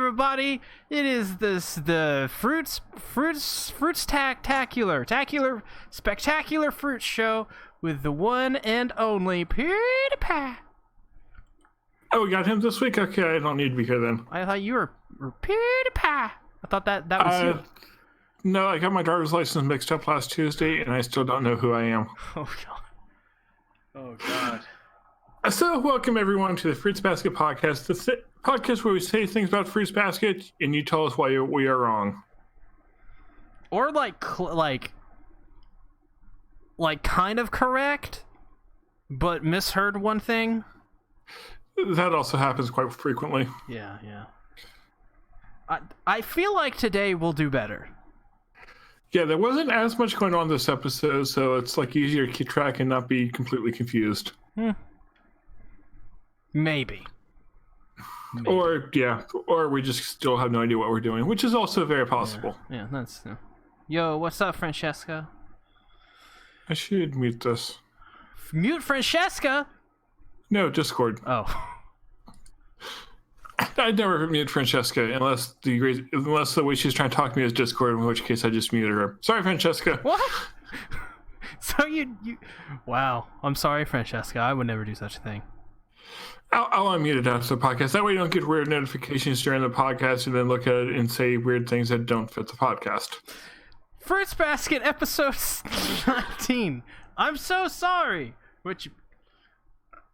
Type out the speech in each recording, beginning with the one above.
everybody. It is the fruits spectacular fruit show with the one and only PewDiePie. Oh, we got him this week? Okay, I don't need to be here then. I thought you were PewDiePie. I thought that was you. No, I got my driver's license mixed up last Tuesday, and I still don't know who I am. Oh, God. Oh, God. So, welcome everyone to the Fruits Basket Podcast, the podcast where we say things about Fruits Basket, and you tell us why we are wrong. Or like kind of correct, but misheard one thing. That also happens quite frequently. Yeah. I feel like today we'll do better. Yeah, there wasn't as much going on this episode, so it's like easier to keep track and not be completely confused. Maybe. Or we just still have no idea what we're doing, which is also very possible. Yeah, that's... Yo, what's up, Francesca? I should mute this. Mute Francesca? No, Discord. Oh. I'd never mute Francesca unless the way she's trying to talk to me is Discord, in which case I just muted her. Sorry, Francesca. What? So you... Wow. I'm sorry, Francesca. I would never do such a thing. I'll unmute it after the podcast. That way you don't get weird notifications during the podcast and then look at it and say weird things that don't fit the podcast. Fruits Basket episode 19. I'm so sorry. Which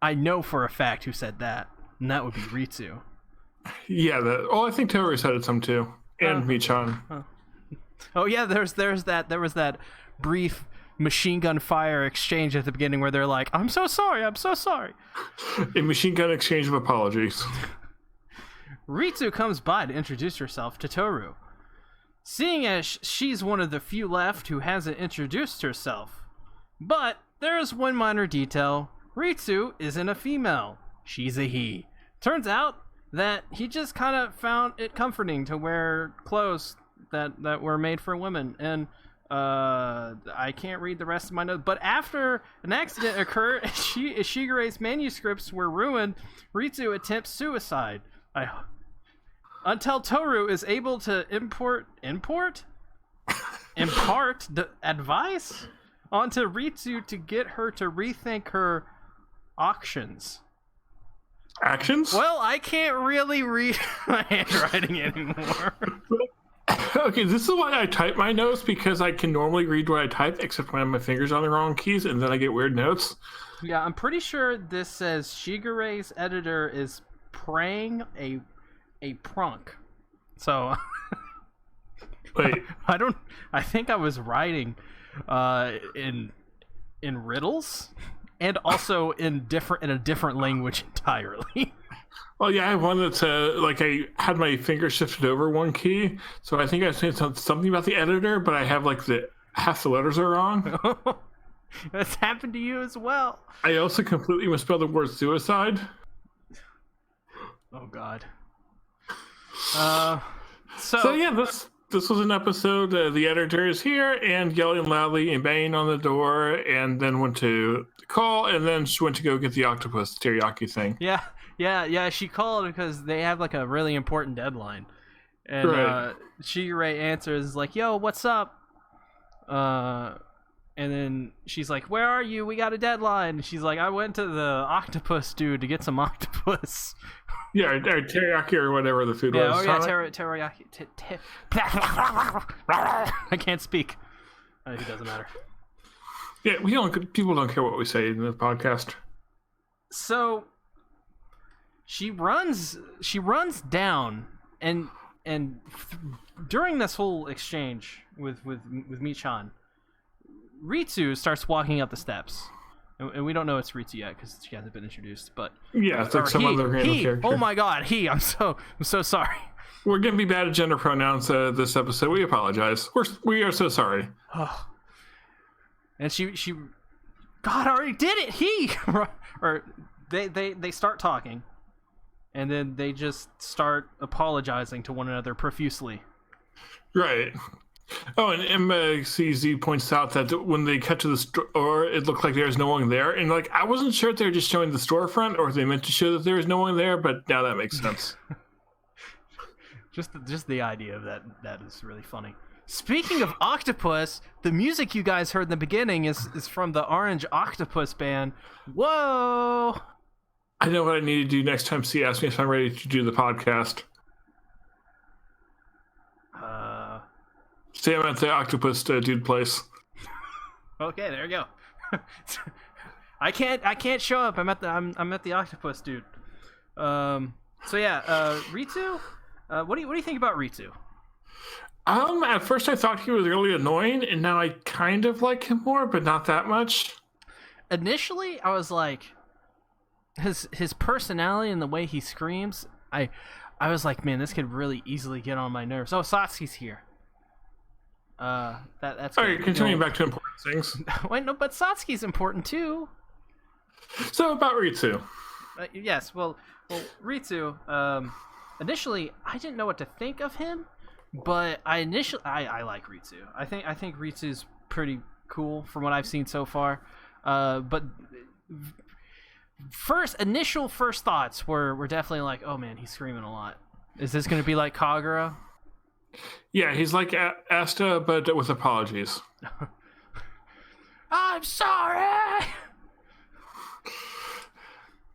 I know for a fact who said that. And that would be Ritsu. Yeah, I think Tori said it some too. And Michan. Oh yeah, there was that brief machine gun fire exchange at the beginning where they're like, I'm so sorry. A machine gun exchange of apologies. Ritsu comes by to introduce herself to Toru. Seeing as she's one of the few left who hasn't introduced herself. But there is one minor detail. Ritsu isn't a female. She's a he. Turns out that he just kind of found it comforting to wear clothes that were made for women. And I can't read the rest of my notes, but after an accident occurred, Shigure's manuscripts were ruined. Ritsu attempts suicide. Until Toru is able to impart the advice onto Ritsu to get her to rethink her actions. Well, I can't really read my handwriting anymore. Okay, this is why I type my notes, because I can normally read what I type, except when I have my fingers on the wrong keys, and then I get weird notes. Yeah, I'm pretty sure this says Shigure's editor is praying a prunk. So, wait, I think I was writing in riddles, and also in a different language entirely. Well, yeah, I have one that's I had my finger shifted over one key, so I think I said something about the editor, but I have half the letters are wrong. That's happened to you as well. I also completely misspelled the word suicide. Oh God. So yeah, this was an episode. The editor is here and yelling loudly and banging on the door, and then went to call, and then she went to go get the octopus teriyaki thing. Yeah, she called because they have a really important deadline. And right. Shigure answers like, yo, what's up? And then she's like, where are you? We got a deadline. And she's like, I went to the octopus dude to get some octopus. Yeah, or teriyaki or whatever the food was. Oh yeah, teriyaki. I can't speak. It doesn't matter. Yeah, people don't care what we say in the podcast. So she runs down and during this whole exchange with Michan, Ritsu starts walking up the steps, and we don't know it's Ritsu yet because she hasn't been introduced. But yeah, it's like some other random character. Oh my God, I'm so sorry. We're gonna be bad at gender pronouns this episode. We apologize. We are so sorry. And she, God, I already did it. Or they start talking, and then they just start apologizing to one another profusely. Right. Oh, and MCZ points out that when they cut to the store, it looked like there was no one there. And I wasn't sure if they were just showing the storefront or if they meant to show that there was no one there, but now that makes sense. Just the idea of that is really funny. Speaking of octopus, the music you guys heard in the beginning is from the Orange Octopus Band. Whoa! I know what I need to do next time C asks me if I'm ready to do the podcast. Say I'm at the octopus dude place. Okay, there you go. I can't show up. I'm at the octopus dude. So yeah, Ritsu. What do you think about Ritsu? At first I thought he was really annoying, and now I kind of like him more, but not that much. Initially, I was like, his personality and the way he screams, I was like, man, this could really easily get on my nerves. Oh, Satsuki's here. That's all right. Continuing back to important things. Wait, no, but Satsuki's important too. So about Ritsu. Yes, well, Ritsu. Initially, I didn't know what to think of him, but I like Ritsu. I think Ritsu's pretty cool from what I've seen so far. But initial first thoughts were definitely like, oh man, he's screaming a lot. Is this going to be like Kagura? Yeah, he's like Asta, but with apologies. I'm sorry.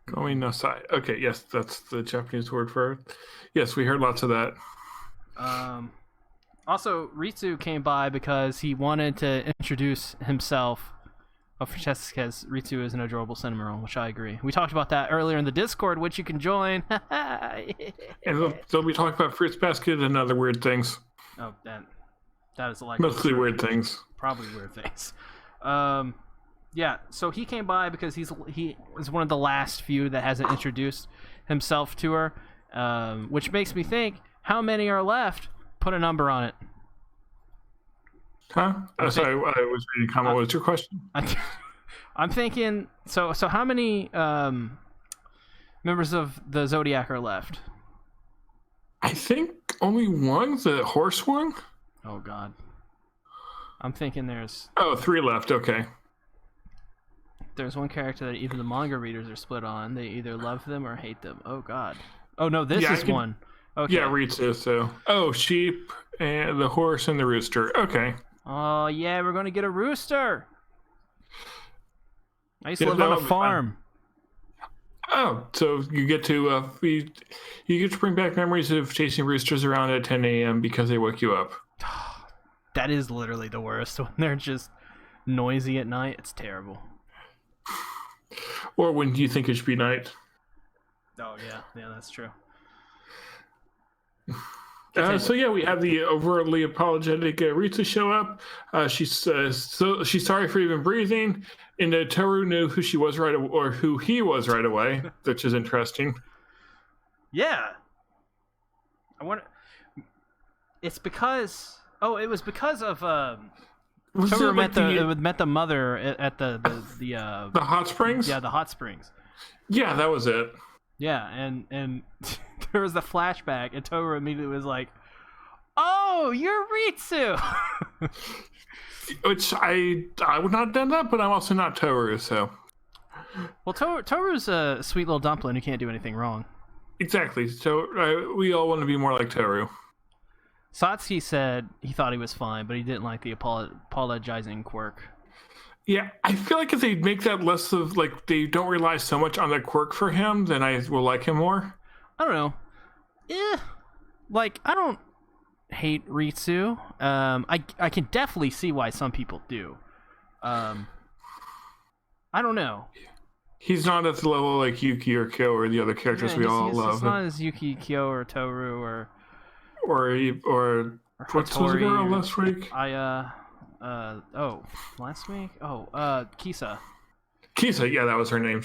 Going no side. Okay, yes, that's the Japanese word for it. Yes, we heard lots of that. Also, Ritsu came by because he wanted to introduce himself. Oh, Francesca says Ritsu is an adorable Cinnamoroll, which I agree. We talked about that earlier in the Discord, which you can join. And they'll be talking about Fruits Basket and other weird things. Oh, that is like mostly weird things. Probably weird things. Yeah, so he came by because he is one of the last few that hasn't introduced himself to her, which makes me think, how many are left? Put a number on it. Huh? Sorry, I was reading a comment. What was your question? I'm thinking, so how many members of the Zodiac are left? I think only one, the horse one. Oh, God. I'm thinking there's... Oh, 3 left, okay. There's one character that even the manga readers are split on. They either love them or hate them. Oh, God. Oh, no, this is one. Okay. Yeah, Ritsu, so... Oh, sheep, and the horse, and the rooster. Okay. Oh, yeah, we're going to get a rooster. I used to live on a farm. Oh, so you get to bring back memories of chasing roosters around at 10 a.m. because they wake you up. That is literally the worst, when they're just noisy at night. It's terrible. Or when you think it should be night. Oh, yeah, that's true. So yeah, we have the overtly apologetic Ritsu show up. She's sorry for even breathing, and Toru knew who he was right away, which is interesting. Yeah, I want. It's because it was because of Toru met the mother at the hot springs. Yeah, the hot springs. Yeah, that was it. Yeah, and there was the flashback, and Toru immediately was like, "Oh, you're Ritsu." Which I would not have done that, but I'm also not Toru, so. Well, Toru's a sweet little dumpling who can't do anything wrong. Exactly. So we all want to be more like Toru. Satsuki said he thought he was fine, but he didn't like the apologizing quirk. Yeah, I feel like if they make that less of, like, they don't rely so much on the quirk for him, then I will like him more. I don't know. Like, I don't hate Ritsu. I can definitely see why some people do. I don't know. He's not at the level like Yuki or Kyo or the other characters we all love. He's not as Yuki, Kyo, or Toru, or what's the girl last week? Last week? Kisa. Kisa, yeah, that was her name.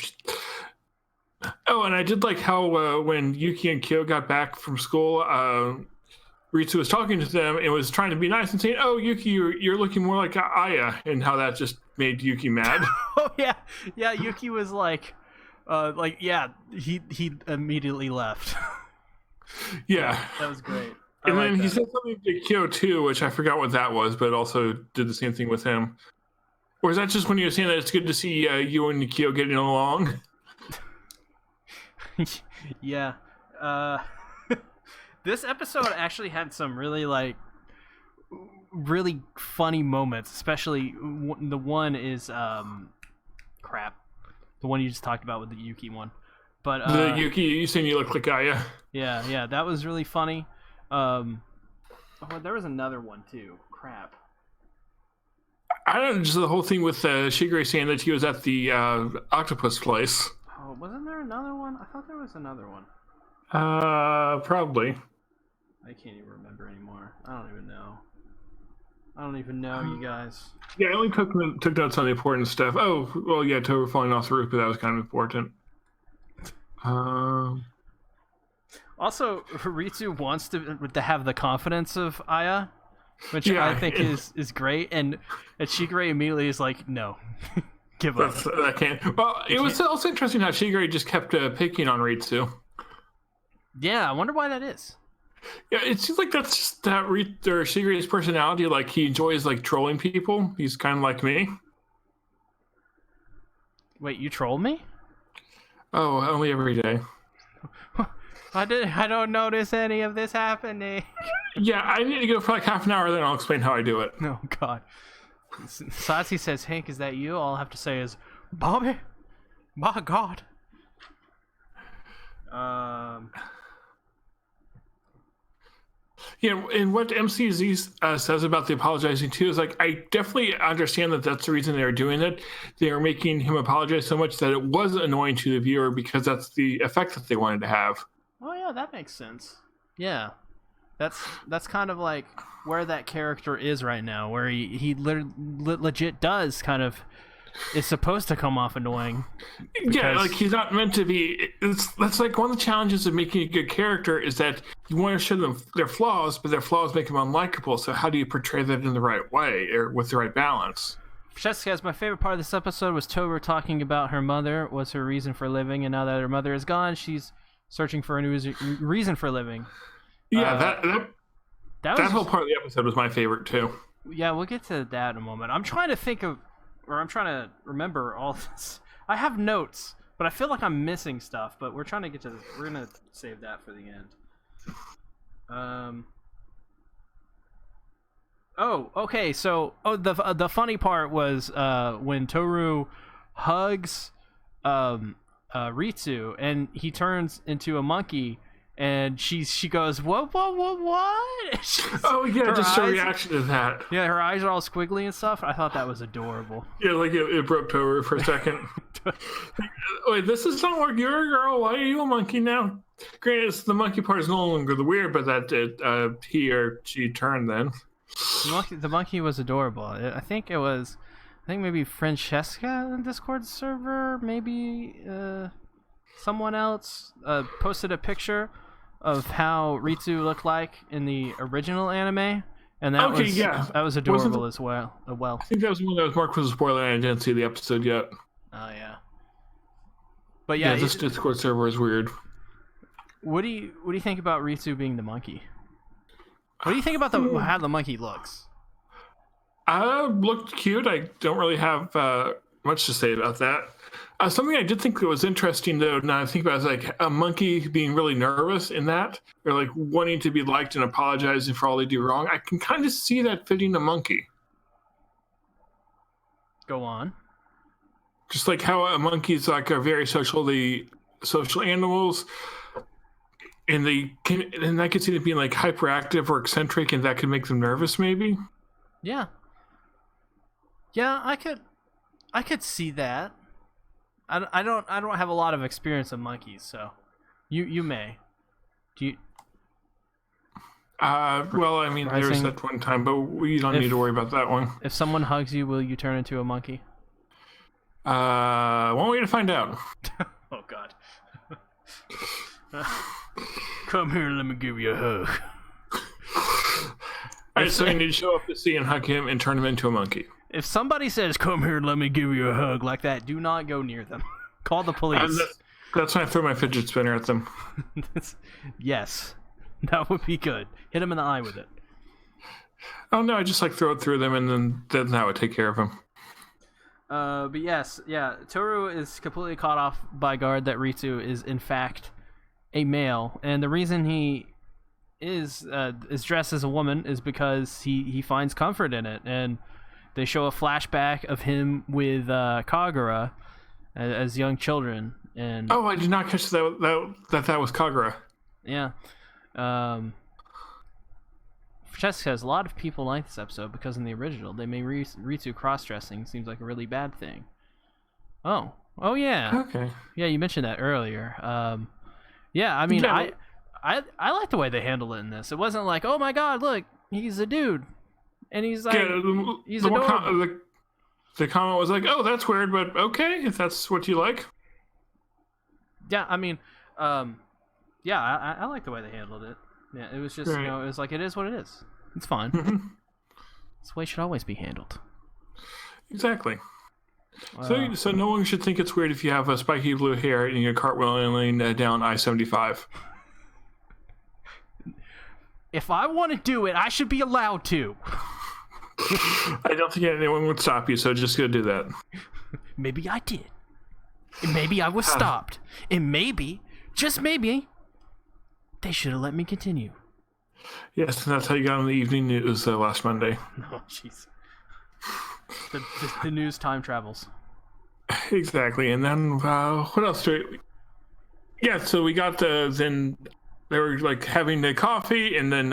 Oh, and I did like how when Yuki and Kyo got back from school, Ritsu was talking to them and was trying to be nice and saying, "Oh, Yuki, you're looking more like Aya," and how that just made Yuki mad. Oh yeah. Yuki was like, he immediately left. Yeah, that was great. And then he said something to Kyo too, which I forgot what that was, but also did the same thing with him. Or is that just when you were saying that it's good to see you and Kyo getting along? Yeah. This episode actually had some really funny moments, especially the one is crap. The one you just talked about with the Yuki one. But the Yuki, you saying you look like Aya? Yeah, that was really funny. There was another one too. Crap. I don't know, just the whole thing with Shigure saying that he was at the octopus place. Oh, wasn't there another one? I thought there was another one. Probably. I can't even remember anymore. I don't even know, you guys. Yeah, I only took notes on the important stuff. Oh, well, yeah, Toru falling off the roof, but that was kind of important. Also, Ritsu wants to have the confidence of Aya, which I think is great, and Shigure immediately is like, no, give up. I can't. Well, it was also interesting how Shigure just kept picking on Ritsu. Yeah, I wonder why that is. Yeah, it seems like that's just that Shigure's personality. Like, he enjoys like trolling people. He's kind of like me. Wait, you troll me? Oh, only every day. I don't notice any of this happening. Yeah, I need to go for like half an hour, then I'll explain how I do it. Oh, God. Satsuki says, Hank, is that you? All I have to say is, Bobby? My God. Yeah, and what MCZ says about the apologizing too is like, I definitely understand that that's the reason they're doing it. They are making him apologize so much that it was annoying to the viewer because that's the effect that they wanted to have. Oh yeah, that makes sense. Yeah, that's kind of like where that character is right now, where he legit does kind of is supposed to come off annoying. Yeah, like he's not meant to be. That's like one of the challenges of making a good character is that you want to show them their flaws, but their flaws make them unlikable. So how do you portray that in the right way or with the right balance? Jessica says, my favorite part of this episode was Toru talking about her mother was her reason for living, and now that her mother is gone, she's searching for a new reason for living. Yeah, that whole part of the episode was my favorite too. Yeah, we'll get to that in a moment. I'm trying to remember all this. I have notes, but I feel like I'm missing stuff. But we're trying to get to this. We're gonna save that for the end. Oh, okay. So, the funny part was when Toru hugs Ritsu, and he turns into a monkey. And she goes, what? Oh yeah, just her reaction to that. Yeah, her eyes are all squiggly and stuff. I thought that was adorable. Yeah, like it broke Toru for a second. Wait, this is not like you're a girl. Why are you a monkey now? Granted, the monkey part is no longer the weird, but that he or she turned then. The monkey was adorable. I think maybe Francesca in Discord server, maybe someone else posted a picture of how Ritsu looked like in the original anime, and that was adorable as well. I think that was one that was marked as a spoiler, and I didn't see the episode yet. Oh yeah, but yeah, this Discord server is weird. What do you think about Ritsu being the monkey? What do you think about how the monkey looks? Looked cute. I don't really have much to say about that. Something I did think that was interesting, though, now I think about it, is like a monkey being really nervous in that, or like wanting to be liked and apologizing for all they do wrong. I can kind of see that fitting a monkey. Go on. Just like how a monkey's like are very social animals, and I could see it being like hyperactive or eccentric, and that could make them nervous, maybe. Yeah, I could see that. I don't have a lot of experience with monkeys, so you may. Do you? Well, I mean, there's that one time, but we don't need to worry about that one. If someone hugs you, will you turn into a monkey? One way to find out. Oh God. Come here, let me give you a hug. Alright, so you need to show up to see and hug him and turn him into a monkey. If somebody says, come here, let me give you a hug like that, do not go near them. Call the police. That's when I throw my fidget spinner at them. Yes, that would be good. Hit him in the eye with it. Oh no, I just like throw it through them and then that would take care of him. But yes, yeah, Toru is completely caught off by guard that Ritsu is in fact a male, and the reason he is dressed as a woman is because he finds comfort in it, and they show a flashback of him with Kagura as young children. And I did not catch that was Kagura. yeah, Francesca has a lot of people like this episode because in the original they made Ritsu cross-dressing seems like a really bad thing. Oh yeah. Okay. Yeah, you mentioned that earlier. Yeah, I mean, Yeah. I like the way they handled it in this. It wasn't like, oh my god, look, he's a dude, and he's like, he's adorable. The comment was like, oh, that's weird, but okay, if that's what you like. Yeah, I mean, yeah, I like the way they handled it. Yeah, it was just, Right. it was like, it is what it is. It's fine. Mhm. This way it should always be handled. Exactly. So no one should think it's weird if you have a spiky blue hair and you're cartwheeling down I-75. If I want to do it, I should be allowed to. I don't think anyone would stop you, so just go do that. Maybe I did. And maybe I was stopped. And maybe, just maybe, they should have let me continue. Yes, and that's how you got on the evening news last Monday. Oh, jeez. The news time travels. Exactly, and then what else do we... Yeah, so we got then they were like having the coffee, and then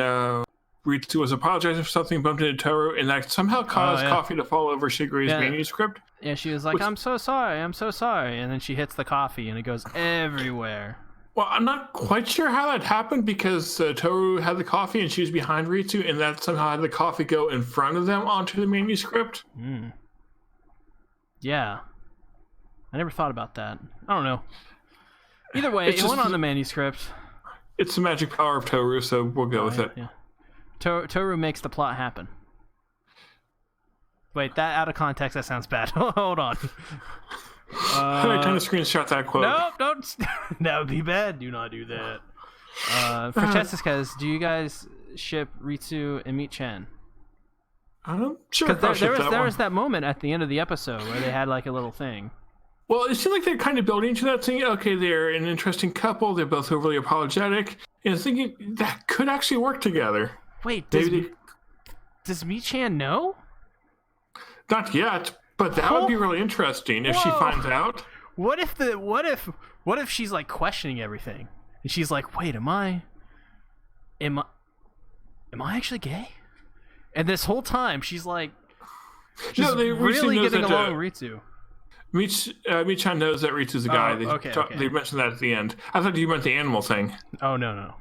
Ritsu was apologizing for something, bumped into Toru, and that somehow caused coffee to fall over Shigure's manuscript. Yeah, she was like, I'm so sorry, and then she hits the coffee, and it goes everywhere. Well, I'm not quite sure how that happened because Toru had the coffee and she was behind Ritsu, and that somehow had the coffee go in front of them onto the manuscript. Yeah. I never thought about that. I don't know. Either way, it went on the manuscript. It's the magic power of Toru, so we'll go with it. Yeah. Toru makes the plot happen. Wait, that out of context, that sounds bad. Hold on. Time to screenshot that quote. No, don't. That would be bad. Do not do that. Francesca, do you guys ship Ritsu and Michan? I'm sure. Because there was that moment at the end of the episode where they had like a little thing. Well, it seemed like they're kind of building to that thing. Okay, they're an interesting couple. They're both overly apologetic, and thinking that could actually work together. Wait, does Michan know? Not yet, but that would be really interesting if she finds out. What if she's like questioning everything, and she's like, "Wait, am I actually gay?" And this whole time, she's like, really getting along with Ritsu. Michan knows that Ritsu's a guy. They mentioned that at the end. I thought you meant the animal thing. Oh no.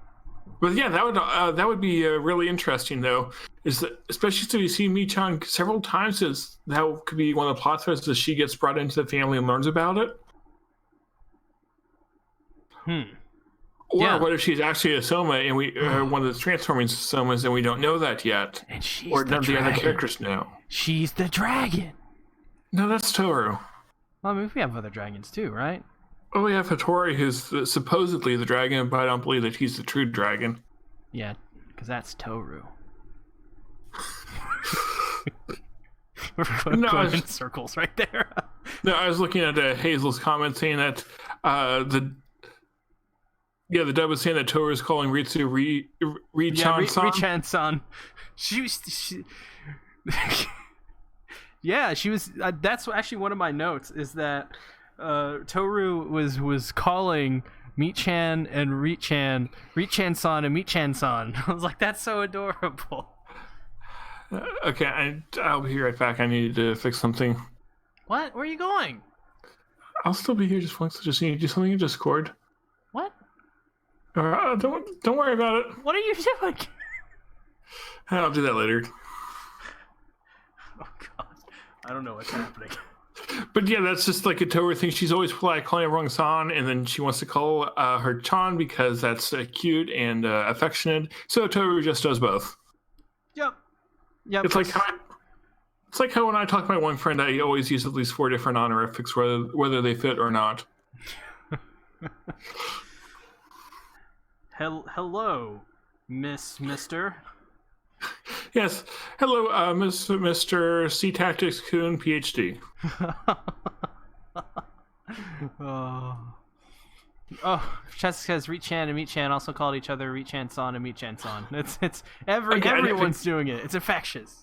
But yeah, that would be really interesting though. Is that, especially since we've seen Michan several times, is that could be one of the plot threads that she gets brought into the family and learns about it. Or what if she's actually a Soma and we one of the transforming Somas and we don't know that yet? And she's or none of the other characters know. She's the dragon. No, that's Toru. Well, I mean, we have other dragons too, right? Oh, we have Hattori, who's supposedly the dragon, but I don't believe that he's the true dragon. Yeah, because that's Toru. We're going in circles right there. No, I was looking at Hazel's comment saying that the dub was saying that Toru is calling Ritsu Richan-san. Richan-san. She yeah, she was. That's actually one of my notes. Is that Toru was calling Michan and Richan-san and Michan-san. I was like, that's so adorable. Okay, I'll be here right back. I need to fix something. What? Where are you going? I'll still be here just once. Just need to do something in Discord. What? Don't worry about it. What are you doing? I'll do that later. Oh God, I don't know what's happening. But yeah, that's just like a Toru thing. She's always polite, calling everyone San, and then she wants to call her Chan because that's cute and affectionate. So Toru just does both. Yep. It's like how when I talk to my one friend, I always use at least 4 different honorifics, whether they fit or not. Hello, Mister. Yes. Hello, Mr. C Tactics Coon, PhD. Oh, Chess says Reach-chan and Meat-chan also called each other Reach-chan-san and Meat-chan-san. Everyone's doing it. It's infectious.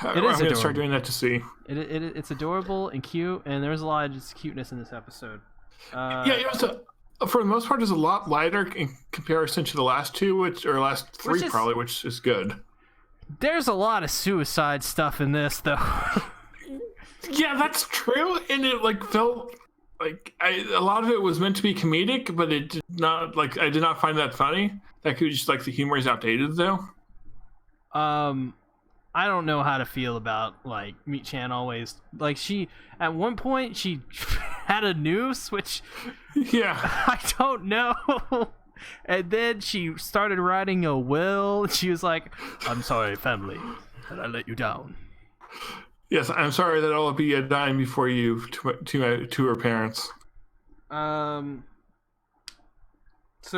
I'm going to start doing that to see. It's adorable and cute, and there's a lot of just cuteness in this episode. It was for the most part, it's a lot lighter in comparison to the last two, last three probably, which is good. There's a lot of suicide stuff in this, though. Yeah, that's true, and it felt like a lot of it was meant to be comedic, but it did not. I did not find that funny. That could just the humor is outdated, though. I don't know how to feel about Meat-chan always she at one point she had a noose, which I don't know. And then she started writing a will. She was like, "I'm sorry, family, that I let you down." Yes, I'm sorry that I'll be dying before you to her parents. So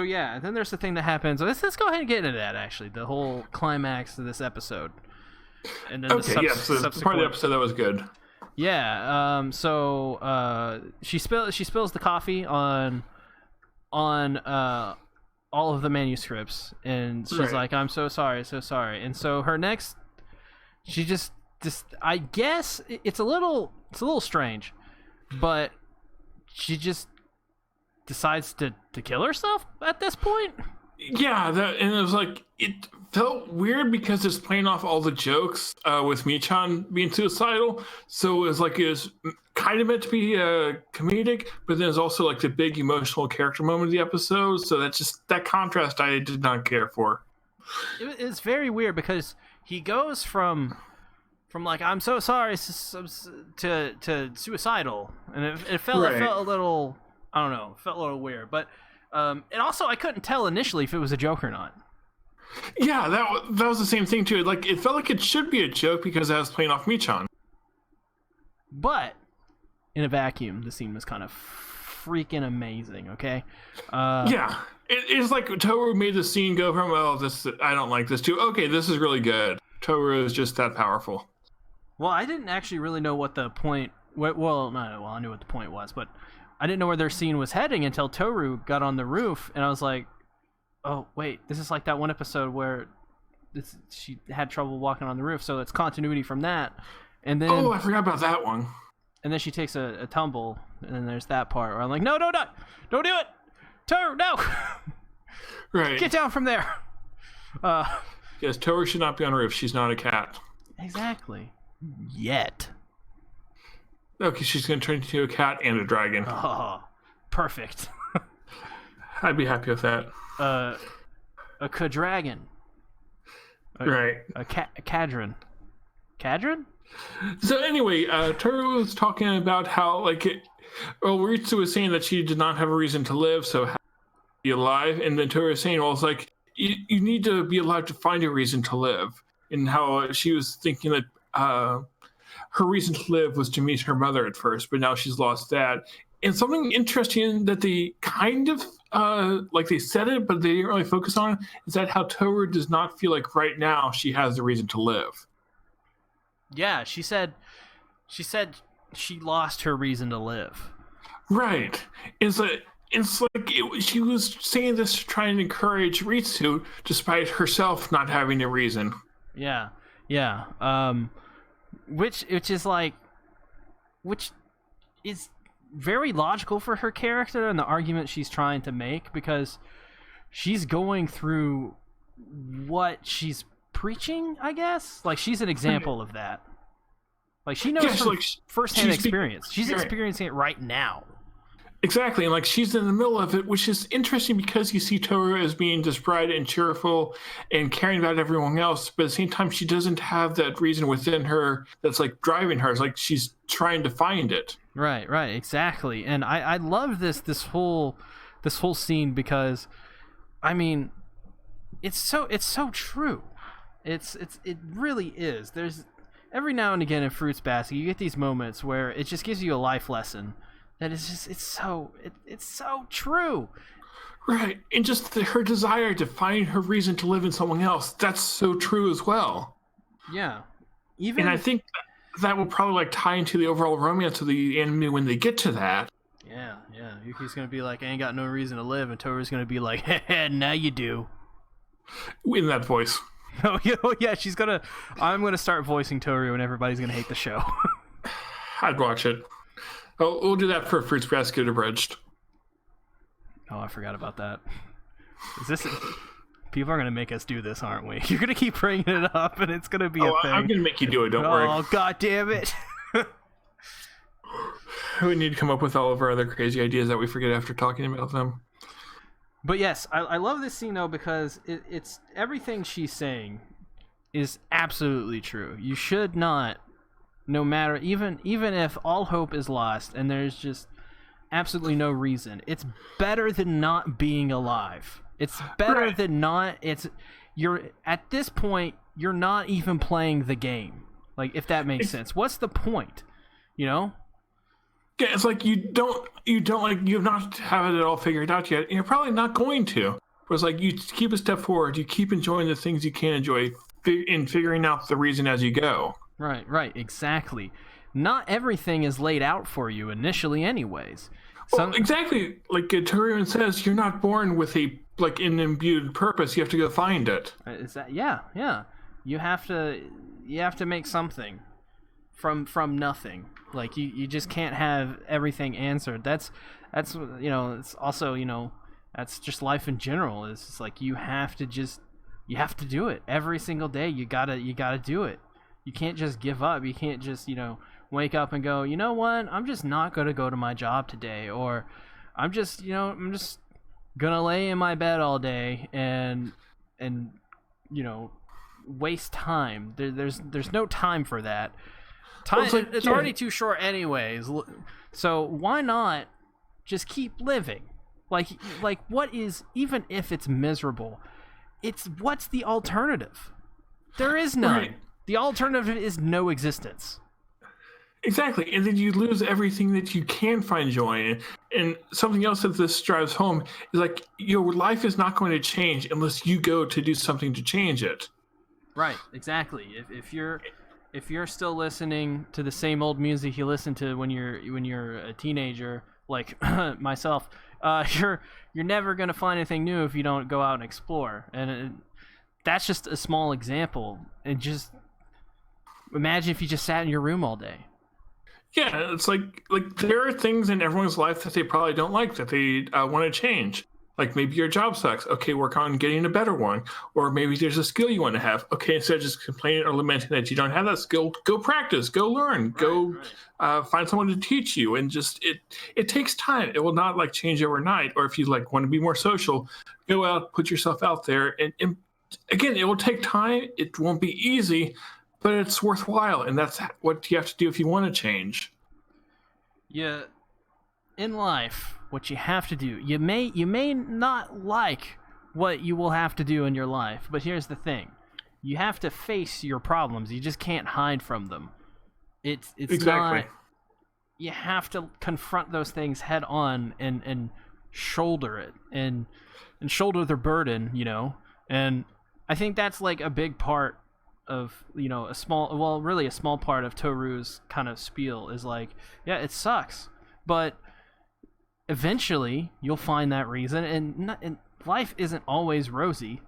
yeah, then there's the thing that happens. Let's go ahead and get into that. Actually, the whole climax of this episode. And then the part of the episode that was good. Yeah. So she spills the coffee on all of the manuscripts, and she's like, "I'm so sorry, so sorry." And so her next, she just I guess it's a little strange, but she just decides to kill herself at this point. Yeah, and it was it felt weird because it's playing off all the jokes with Meat-chan being suicidal. So it was kind of meant to be comedic, but then it's also the big emotional character moment of the episode. So that contrast I did not care for. It's very weird because he goes from I'm so sorry to suicidal, and it felt a little, I don't know, felt a little weird, but. And also, I couldn't tell initially if it was a joke or not. Yeah, that was the same thing too. It felt like it should be a joke because I was playing off Meat-chan. But in a vacuum, the scene was kind of freaking amazing. Okay. Yeah, it's Toru made the scene go from I don't like this to this is really good. Toru is just that powerful. Well, I didn't actually really know what the point. I knew what the point was, but. I didn't know where their scene was heading until Toru got on the roof, and I was like, "Oh, wait, this is like that one episode where she had trouble walking on the roof, so it's continuity from that." And then I forgot about that one. And then she takes a tumble, and then there's that part where I'm like, "No, don't do it, Toru, no!" Right, get down from there. Yes, Toru should not be on a roof. She's not a cat. Exactly. Yet. Okay, she's going to turn into a cat and a dragon. Oh, perfect. I'd be happy with that. A Cadragon. Right. A Cadron. Cadron? So anyway, Toru was talking about how, Ritsu was saying that she did not have a reason to live, so how to be alive? And then Toru was saying, you need to be alive to find a reason to live. And how she was thinking that... her reason to live was to meet her mother at first, but now she's lost that. And something interesting that they kind of, they said it, but they didn't really focus on, is that how Toru does not feel like right now she has the reason to live. Yeah, she said she lost her reason to live. Right. She was saying this to try and encourage Ritsu, despite herself not having a reason. Yeah. Which is very logical for her character and the argument she's trying to make, because she's going through what she's preaching, I guess. She's an example of that. She knows from firsthand experience. She's experiencing it right now. Exactly, and she's in the middle of it, which is interesting because you see Toru as being just bright and cheerful and caring about everyone else, but at the same time she doesn't have that reason within her that's driving her. It's she's trying to find it. Right, exactly. And I love this whole scene because, I mean, it's so true. It really is. There's every now and again in Fruits Basket you get these moments where it just gives you a life lesson. That is just it's so true. Right. And just her desire to find her reason to live in someone else, that's so true as well. Yeah. And I think that will probably tie into the overall romance of the anime when they get to that. Yeah. Yuki's gonna be like, I ain't got no reason to live, and Toru's gonna be like, now you do. In that voice. Oh yeah, I'm gonna start voicing Toru, and everybody's gonna hate the show. I'd watch it. Oh, we'll do that for Fruits Basket Abridged. Oh, I forgot about that. Is this? People are gonna make us do this, aren't we? You're gonna keep bringing it up, and it's gonna be a thing. I'm gonna make you do it. Don't worry. Oh, god damn it! We need to come up with all of our other crazy ideas that we forget after talking about them. But yes, I love this scene though, because it's everything she's saying is absolutely true. You should not, no matter even if all hope is lost and there's just absolutely no reason. It's better than not being alive. It's better than not. You're at this point, you're not even playing the game. Like, if that makes sense. What's the point? You know? Yeah, it's like you have not have it all figured out yet, and you're probably not going to. It's like you keep a step forward, you keep enjoying the things you can enjoy, in figuring out the reason as you go. Right, exactly. Not everything is laid out for you initially, anyways. Well, exactly. Like Turian says, you're not born with an imbued purpose. You have to go find it. Is that yeah? You have to make something from nothing. Like you just can't have everything answered. That's it's also that's just life in general. It's just like you have to do it every single day. You gotta do it. You can't just give up. You can't just wake up and go, you know what? I'm just not gonna go to my job today, or I'm just gonna lay in my bed all day and waste time. There's no time for that. Time, it's already too short anyways, so why not just keep living? Like what is, even if it's miserable, what's the alternative? There is none. Right. The alternative is no existence. Exactly, and then you lose everything that you can find joy in. And something else that this drives home is like your life is not going to change unless you go to do something to change it. Right, exactly. If you're still listening to the same old music you listened to when you're a teenager, like myself, you're never gonna find anything new if you don't go out and explore. And that's just a small example. And just imagine if you just sat in your room all day. Yeah, it's like there are things in everyone's life that they probably don't like, that they want to change. Like maybe your job sucks. Okay, work on getting a better one. Or maybe there's a skill you want to have. Okay, instead of just complaining or lamenting that you don't have that skill, go practice, go learn, find someone to teach you. And just it takes time. It will not change overnight. Or if you want to be more social, go out, put yourself out there. And again, it will take time. It won't be easy, but it's worthwhile. And that's what you have to do if you want to change. Yeah. In life, what you have to do, you may not like what you will have to do in your life, but here's the thing: you have to face your problems. You just can't hide from them. It's exactly. Not. You have to confront those things head on and shoulder it and shoulder the burden, And I think that's a big part of a small part of Toru's kind of spiel is it sucks, but eventually you'll find that reason, and life isn't always rosy.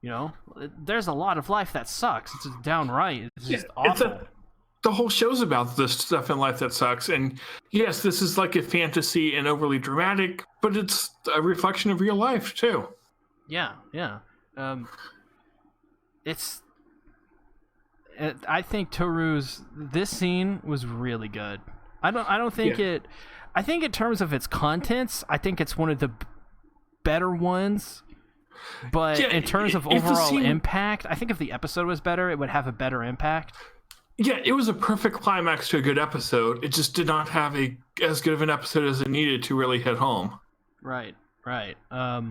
There's a lot of life that sucks. It's just downright. It's just awful. The whole show's about this stuff in life that sucks. And yes, this is a fantasy and overly dramatic, but it's a reflection of real life too. Yeah. I think Toru's this scene was really good. I don't think it. I think in terms of its contents, I think it's one of the better ones. But in terms of overall impact, I think if the episode was better, it would have a better impact. Yeah, it was a perfect climax to a good episode. It just did not have as good of an episode as it needed to really hit home. Right. I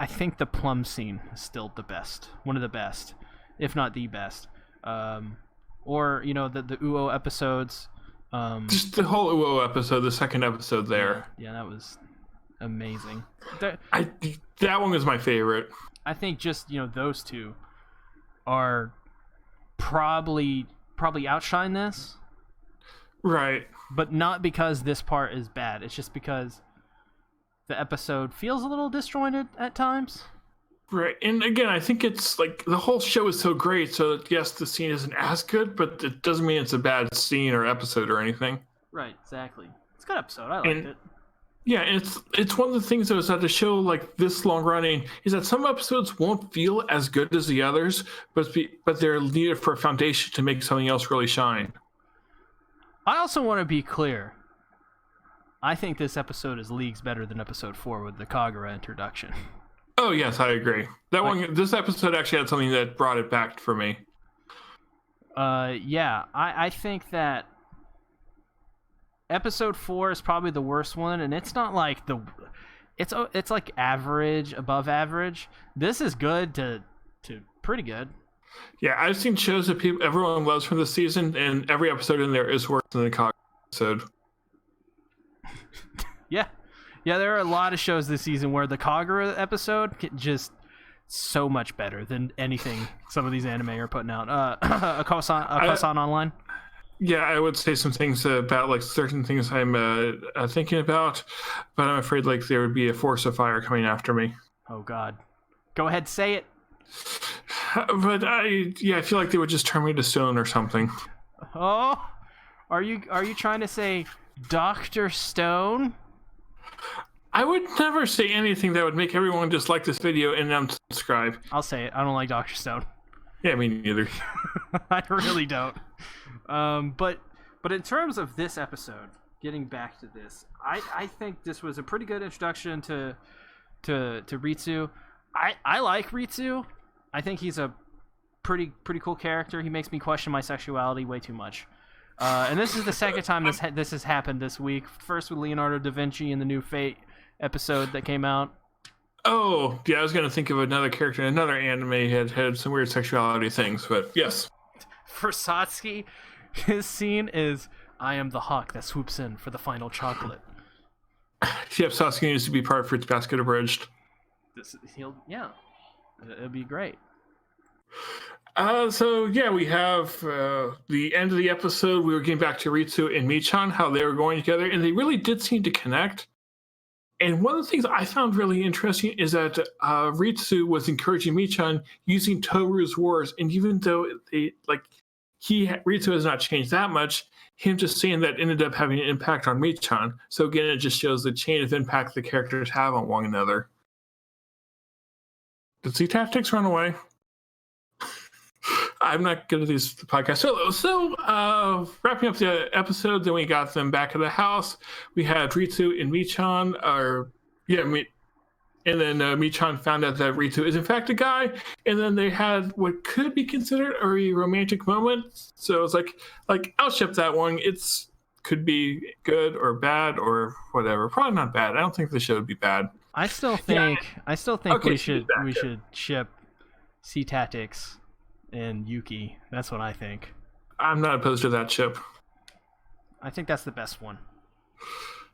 think the plum scene is still the best, one of the best, if not the best. Or the Uo episodes. Just the whole Uo episode, the second episode there. Yeah, that was amazing. That one was my favorite. I think just those two are probably outshine this. Right. But not because this part is bad. It's just because the episode feels a little disjointed at times. Right. And again, I think it's like the whole show is so great. So that, yes, the scene isn't as good, but it doesn't mean it's a bad scene or episode or anything. Right, exactly. It's a good episode. I liked it. Yeah, and it's one of the things though is that the show like this long running is that some episodes won't feel as good as the others, but they're needed for a foundation to make something else really shine. I also want to be clear. I think this episode is leagues better than episode 4 with the Kagura introduction. Oh yes, I agree. This episode actually had something that brought it back for me. Yeah, I think that episode 4 is probably the worst one, and it's not like it's like average, above average. This is good to pretty good. Yeah, I've seen shows that everyone loves from this season, and every episode in there is worse than the Kagura episode. Yeah, there are a lot of shows this season where the Kagura episode just so much better than anything some of these anime are putting out. Akosan Online. Yeah, I would say some things about like certain things I'm thinking about, but I'm afraid like there would be a force of fire coming after me. Oh God, go ahead, say it. But I feel like they would just turn me to stone or something. Oh, are you trying to say Dr. Stone? I would never say anything that would make everyone dislike this video and unsubscribe. I'll say it. I don't like Dr. Stone. Yeah, me neither. I really don't. But in terms of this episode, getting back to this, I think this was a pretty good introduction to Ritsu. I like Ritsu. I think he's a pretty cool character. He makes me question my sexuality way too much. And this is the second time this has happened this week. First with Leonardo da Vinci in the new Fate episode that came out. Oh, yeah, I was going to think of another character in another anime had some weird sexuality things, but yes. For Satsuki, his scene is, I am the hawk that swoops in for the final chocolate. Yep, Satsuki needs to be part of Fruits Basket Abridged. It'll be great. So yeah, we have the end of the episode. We were getting back to Ritsu and Michan, how they were going together, and they really did seem to connect. And one of the things I found really interesting is that Ritsu was encouraging Michan using Toru's words, and even though Ritsu has not changed that much, him just saying that ended up having an impact on Michan. So again, it just shows the chain of impact the characters have on one another. Did Z Tactics run away? I'm not good at these podcasts. So wrapping up the episode, then we got them back at the house. We had Ritsu and Michan, and then Michan found out that Ritsu is in fact a guy, and then they had what could be considered a romantic moment. So it's like I'll ship that one. It's could be good or bad or whatever. Probably not bad. I don't think the show would be bad. I still think okay, we should ship Z Tactics and Yuki. That's what I think. I'm not opposed to that ship. I think that's the best one.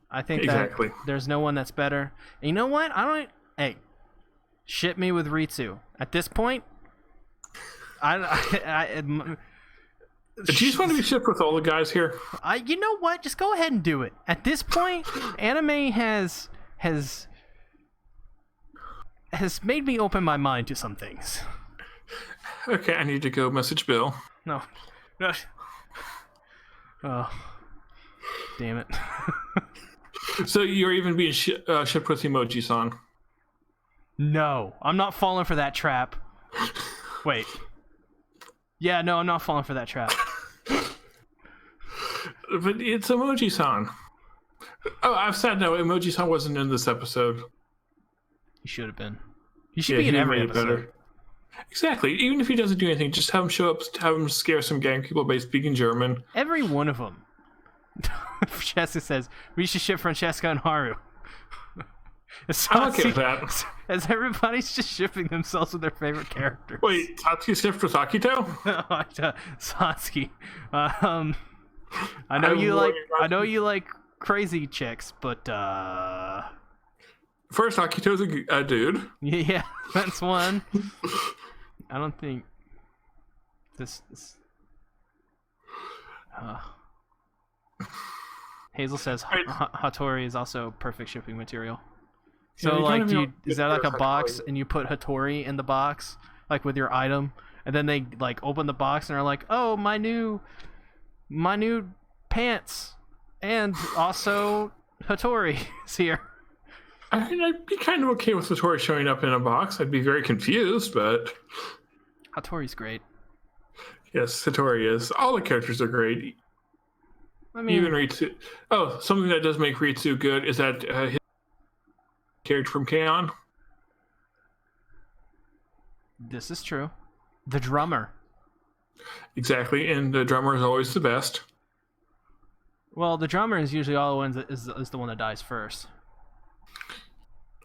I think exactly. That there's no one that's better. And you know what? Hey, ship me with Ritsu. At this point, do you just want to be shipped with all the guys here? You know what? Just go ahead and do it. At this point, anime has made me open my mind to some things. Okay, I need to go message Bill. No. Oh, damn it. So you're even being shipped with Emoji-san? No, I'm not falling for that trap. Wait. Yeah, no, I'm not falling for that trap. But it's Emoji-san. Oh, I've said no, Emoji-san wasn't in this episode. He should have been. He should be in every episode. Better. Exactly. Even if he doesn't do anything, just have him show up, have him scare some gang people by speaking German. Every one of them. Francesca says, we should ship Francesca and Haru. I'm okay with that. As everybody's just shipping themselves with their favorite characters. Wait, Satsuki shipped with Akito? Satsuki. I know you like crazy chicks, but first, Akito's a dude. Yeah, that's one. I don't think Hazel says Right. Hattori is also perfect shipping material. Yeah, So you like, don't do even you, know is that like a Hattori. box and you put Hattori in the box, like with your item, and then they like open the box and are like, oh, my new pants, and also Hattori is here. I mean, I'd be kind of okay with Satori showing up in a box. I'd be very confused, but Hattori's great. yes, Satori is. All the characters are great. I mean, Even Ritsu. Oh, something that does make Ritsu good is that his character from K-On! this is true. The drummer. Exactly, and the drummer is always the best. Well, the drummer is usually all the ones that is the one that dies first.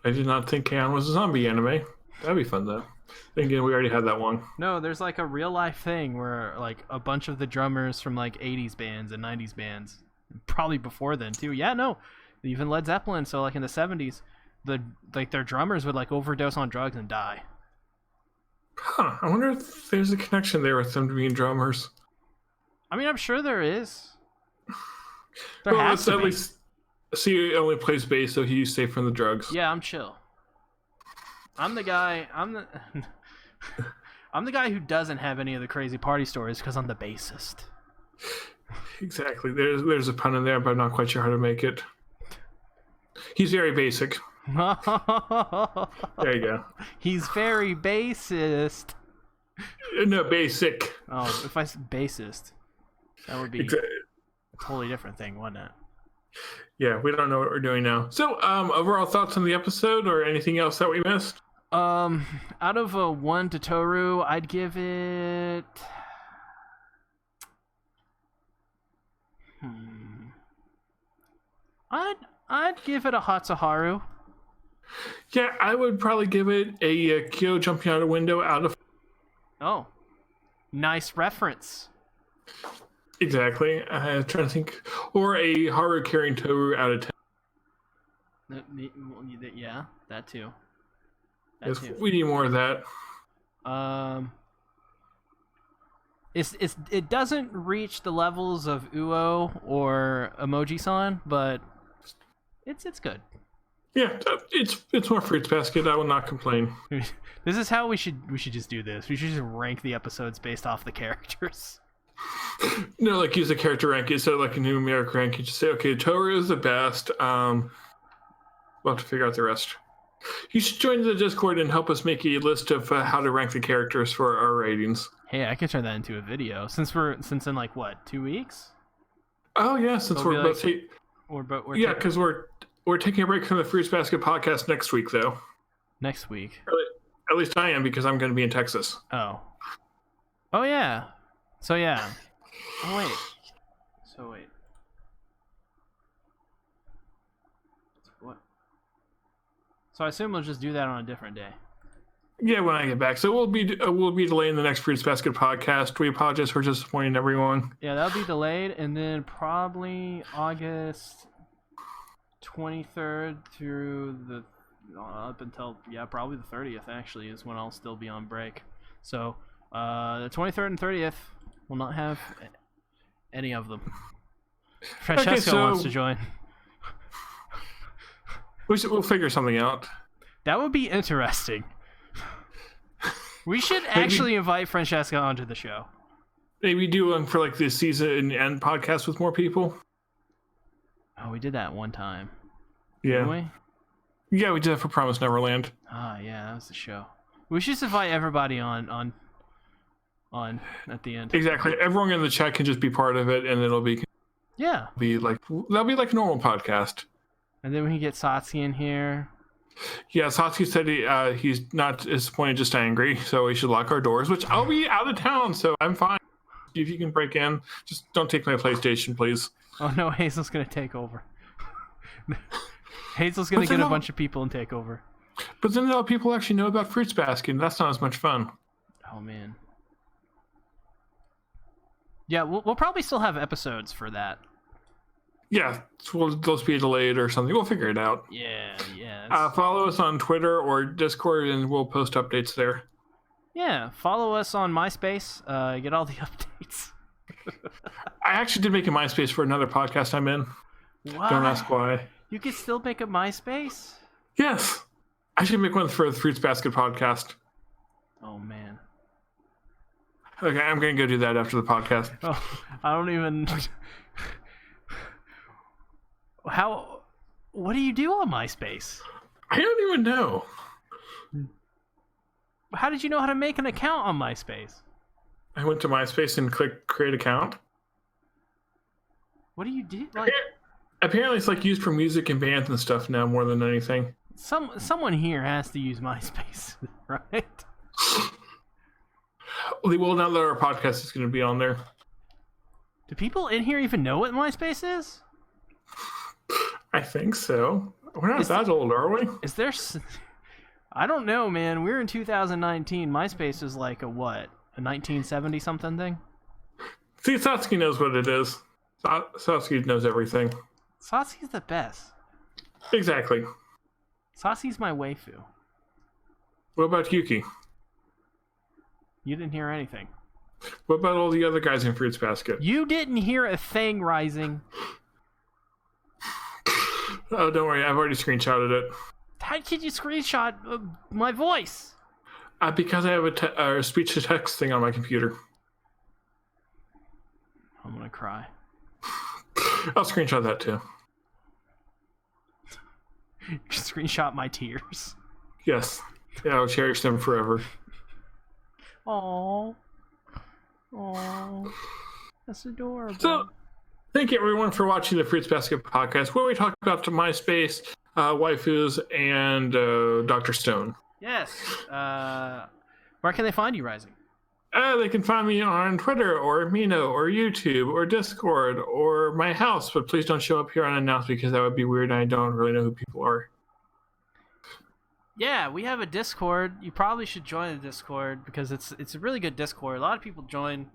I did not think K-On! Was a zombie anime. That'd be fun, though. Then again, we already had that one. No, there's like a real life thing where like a bunch of the drummers from like 80s bands and 90s bands, probably before then too. Yeah, no, even Led Zeppelin. So like in the 70s, their drummers would like overdose on drugs and die. Huh, I wonder if there's a connection there with them being drummers. I mean, I'm sure there is. There Well, has let's to at be. least see he only plays bass, so he's safe from the drugs. Yeah, I'm chill. I'm the guy. I'm the guy who doesn't have any of the crazy party stories because I'm the bassist. Exactly. There's a pun in there, but I'm not quite sure how to make it. He's very basic. There you go. He's very bassist. No, basic. Oh, if I said bassist, that would be a totally different thing, wouldn't it? Yeah, we don't know what we're doing now. So, overall thoughts on the episode or anything else that we missed? Out of a 1 to Toru, I'd give it. I'd give it a Hatsuharu. Yeah, I would probably give it a Kyo jumping out a window out of. Oh, nice reference. Exactly. I'm trying to think. Or a Haru carrying Toru out of 10. Yeah, that too. Yes, we need more of that. It doesn't reach the levels of Uo or Emoji-san, but it's good. Yeah, it's more Fruits Basket. I will not complain. This is how we should just do this. We should just rank the episodes based off the characters. No, like use a character rank instead of like a numeric rank. You just say, okay, Toru is the best. We'll have to figure out the rest. You should join the Discord and help us make a list of how to rank the characters for our ratings. Hey, I can turn that into a video since in like what 2 weeks? Oh yeah, since we're both because we're taking a break from the Fruits Basket podcast next week though. Next week. At least I am because I'm going to be in Texas. Oh yeah. So yeah. Oh wait. What? So I assume we'll just do that on a different day. Yeah, when I get back. So we'll be delaying the next Fruits Basket podcast. We apologize for disappointing everyone. Yeah, that'll be delayed, and then probably August 23rd through the up until probably the 30th actually is when I'll still be on break. So the 23rd and 30th will not have any of them. Francesco wants to join. We'll figure something out. That would be interesting. We should actually invite Francesca onto the show. Maybe do one for like this season end podcast with more people. Oh, we did that one time. Yeah. Didn't we? Yeah, we did that for Promise Neverland. Ah, yeah, that was the show. We should just invite everybody on at the end. Exactly. Everyone in the chat can just be part of it, and it'll be Yeah. that'll be like a normal podcast. And then we can get Satsuki in here. Yeah, Satsuki said he's not disappointed, just angry, so we should lock our doors, which I'll be out of town, so I'm fine. If you can break in, just don't take my PlayStation, please. Oh no, Hazel's gonna take over. Hazel's gonna get a bunch of people and take over. But then people actually know about Fruits Basket, and that's not as much fun. Oh man. Yeah, we'll probably still have episodes for that. Yeah, so those be delayed or something. We'll figure it out. Yeah. Follow us on Twitter or Discord, and we'll post updates there. Yeah, follow us on MySpace. Get all the updates. I actually did make a MySpace for another podcast I'm in. Why? Don't ask why. You could still make a MySpace? Yes. I should make one for the Fruits Basket podcast. Oh, man. Okay, I'm going to go do that after the podcast. Oh, I don't even... What do you do on MySpace? I don't even know. How did you know how to make an account on MySpace? I went to MySpace and clicked create account. What do you do? Like, apparently it's like used for music and bands and stuff now more than anything. someone here has to use MySpace, right? They will not let our podcast is going to be on there. Do people in here even know what MySpace is? I think so. We're not that old, are we? Is there... I don't know, man. We're in 2019. MySpace is like a what? A 1970 something thing? See, Satsuki knows what it is. Satsuki knows everything. Satsuki's the best. Exactly. Satsuki's my waifu. What about Yuki? You didn't hear anything. What about all the other guys in Fruits Basket? You didn't hear a thing, Rising. Oh, don't worry. I've already screenshotted it. How did you screenshot my voice? Because I have a speech-to-text thing on my computer. I'm gonna cry. I'll screenshot that too. Screenshot my tears. Yes. Yeah, I'll cherish them forever. Aww. Aww. That's adorable. So, thank you everyone for watching the Fruits Basket podcast, where we talk about the MySpace, waifus, and Dr. Stone. Yes. Where can they find you, Rising? They can find me on Twitter, or Mino, or YouTube, or Discord, or my house, but please don't show up here unannounced because that would be weird and I don't really know who people are. Yeah, we have a Discord. You probably should join the Discord because it's a really good Discord. A lot of people join,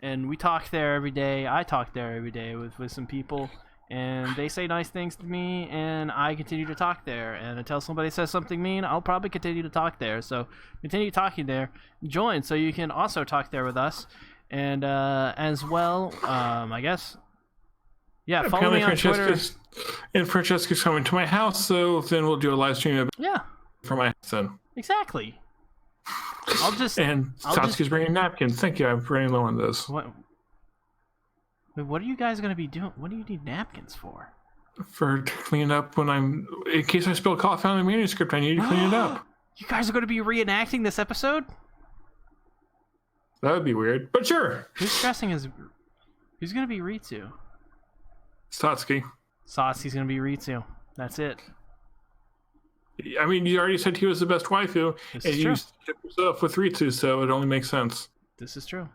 and we talk there every day. I talk there every day with some people, and they say nice things to me, and I continue to talk there. And until somebody says something mean, I'll probably continue to talk there. So continue talking there. Join so you can also talk there with us, and as well, I guess. Yeah, follow me on Twitter. And Francesca's coming to my house, so then we'll do a live stream. Yeah. For my son. Exactly. And Satsuki's bringing napkins. Thank you. I'm running low on those. What are you guys going to be doing? What do you need napkins for? For cleaning up in case I spill coffee on the manuscript, I need to clean it up. You guys are going to be reenacting this episode? That would be weird, but sure. Who's going to be Ritsu? Satsuki. Satsuki's going to be Ritsu. That's it. I mean, you already said he was the best waifu, and you stepped yourself with Ritsu, so it only makes sense. This is true.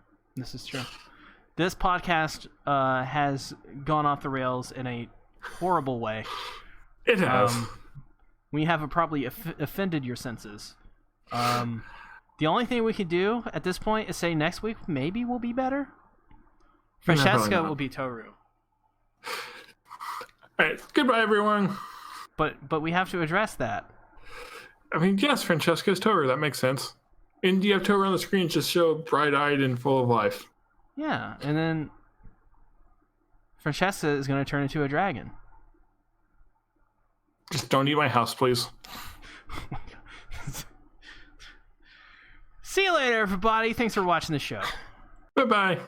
This podcast has gone off the rails in a horrible way. It has. We have probably offended your senses. The only thing we can do at this point is say next week maybe will be better. Francesca will be Toru. All right, goodbye, everyone. But we have to address that. I mean, yes, Francesca's Toru. That makes sense. And you have Toru on the screen just show bright-eyed and full of life. Yeah, and then Francesca is going to turn into a dragon. Just don't eat my house, please. See you later, everybody. Thanks for watching the show. Bye-bye.